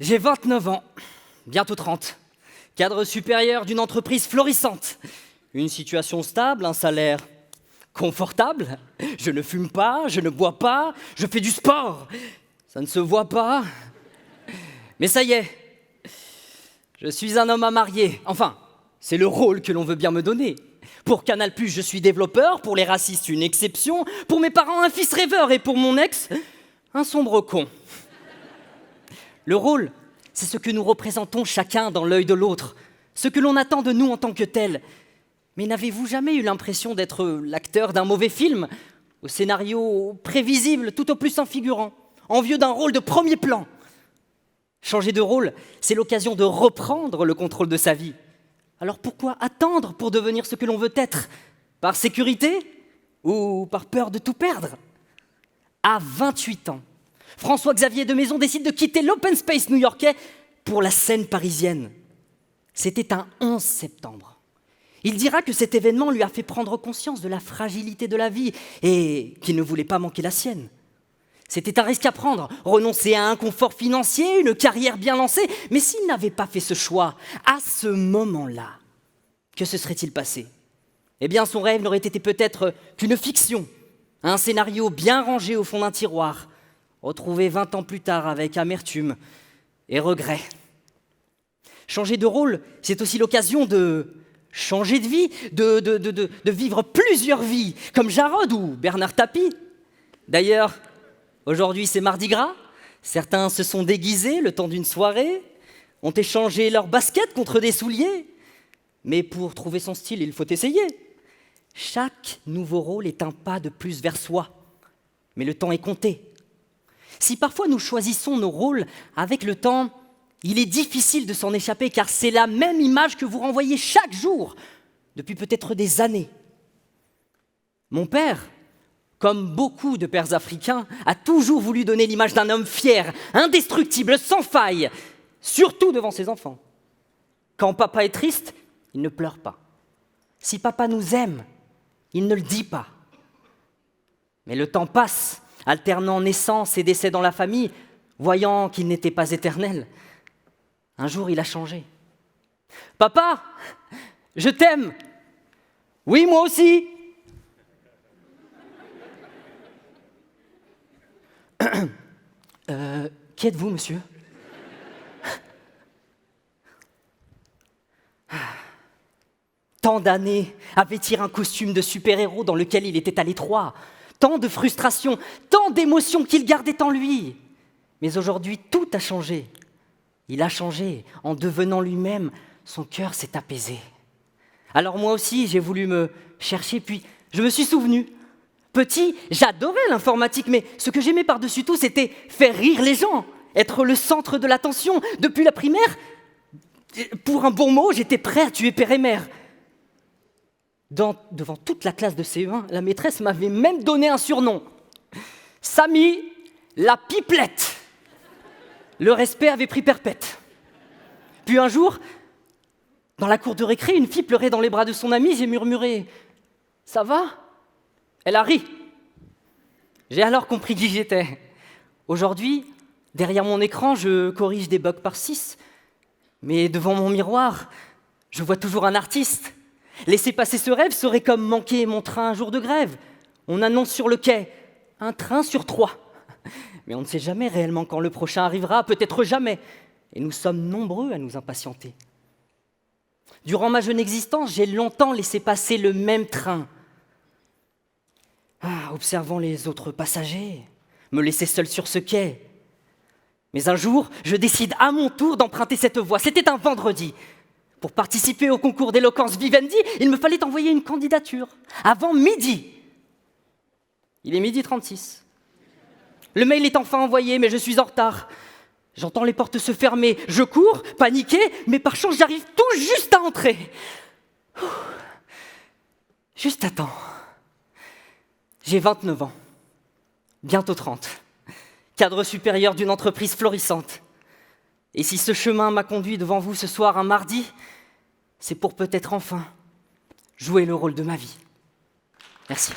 J'ai 29 ans, bientôt 30. Cadre supérieur d'une entreprise florissante. Une situation stable, un salaire confortable. Je ne fume pas, je ne bois pas, je fais du sport. Ça ne se voit pas. Mais ça y est, je suis un homme à marier. Enfin, c'est le rôle que l'on veut bien me donner. Pour Canal+, je suis développeur, pour les racistes, une exception, pour mes parents, un fils rêveur, et pour mon ex, un sombre con. Le rôle, c'est ce que nous représentons chacun dans l'œil de l'autre, ce que l'on attend de nous en tant que tel. Mais n'avez-vous jamais eu l'impression d'être l'acteur d'un mauvais film, au scénario prévisible, tout au plus un figurant, envieux d'un rôle de premier plan? Changer de rôle, c'est l'occasion de reprendre le contrôle de sa vie. Alors pourquoi attendre pour devenir ce que l'on veut être? Par sécurité ou par peur de tout perdre? À 28 ans, François-Xavier de Maison décide de quitter l'open space new-yorkais pour la scène parisienne. C'était un 11 septembre. Il dira que cet événement lui a fait prendre conscience de la fragilité de la vie et qu'il ne voulait pas manquer la sienne. C'était un risque à prendre, renoncer à un confort financier, une carrière bien lancée, mais s'il n'avait pas fait ce choix, à ce moment-là, que se serait-il passé? Eh bien, son rêve n'aurait été peut-être qu'une fiction, un scénario bien rangé au fond d'un tiroir, retrouvé 20 ans plus tard avec amertume et regret. Changer de rôle, c'est aussi l'occasion de changer de vie, de vivre plusieurs vies, comme Jarod ou Bernard Tapie. D'ailleurs, aujourd'hui, c'est Mardi Gras. Certains se sont déguisés le temps d'une soirée, ont échangé leurs baskets contre des souliers. Mais pour trouver son style, il faut essayer. Chaque nouveau rôle est un pas de plus vers soi. Mais le temps est compté. Si parfois nous choisissons nos rôles avec le temps, il est difficile de s'en échapper car c'est la même image que vous renvoyez chaque jour, depuis peut-être des années. Mon père, comme beaucoup de pères africains, a toujours voulu donner l'image d'un homme fier, indestructible, sans faille, surtout devant ses enfants. Quand papa est triste, il ne pleure pas. Si papa nous aime, il ne le dit pas. Mais le temps passe, alternant naissance et décès dans la famille, voyant qu'il n'était pas éternel. Un jour, il a changé. « Papa, je t'aime !»« Oui, moi aussi !» Qui êtes-vous, monsieur? Tant d'années à vêtir un costume de super-héros dans lequel il était à l'étroit, tant de frustrations, tant d'émotions qu'il gardait en lui. Mais aujourd'hui, tout a changé. Il a changé. En devenant lui-même, son cœur s'est apaisé. Alors moi aussi, j'ai voulu me chercher, puis je me suis souvenu. Petit, j'adorais l'informatique, mais ce que j'aimais par-dessus tout, c'était faire rire les gens, être le centre de l'attention. Depuis la primaire, pour un bon mot, j'étais prêt à tuer père et mère. Devant toute la classe de CE1, la maîtresse m'avait même donné un surnom. Samy, la pipelette. Le respect avait pris perpète. Puis un jour, dans la cour de récré, une fille pleurait dans les bras de son amie, j'ai murmuré « Ça va ?» Elle a ri. J'ai alors compris qui j'étais. Aujourd'hui, derrière mon écran, je corrige des bugs par 6. Mais devant mon miroir, je vois toujours un artiste. Laisser passer ce rêve serait comme manquer mon train un jour de grève. On annonce sur le quai « un train sur 3 ». Mais on ne sait jamais réellement quand le prochain arrivera, peut-être jamais. Et nous sommes nombreux à nous impatienter. Durant ma jeune existence, j'ai longtemps laissé passer le même train. Observant les autres passagers, me laisser seul sur ce quai. Mais un jour, je décide à mon tour d'emprunter cette voie. C'était un vendredi. Pour participer au concours d'éloquence Vivendi, il me fallait envoyer une candidature avant midi. Il est 12h36. Le mail est enfin envoyé, mais je suis en retard. J'entends les portes se fermer. Je cours, paniqué, mais par chance, j'arrive tout juste à entrer. Juste à temps. J'ai 29 ans, bientôt 30, cadre supérieur d'une entreprise florissante. Et si ce chemin m'a conduit devant vous ce soir un mardi, c'est pour peut-être enfin jouer le rôle de ma vie. Merci.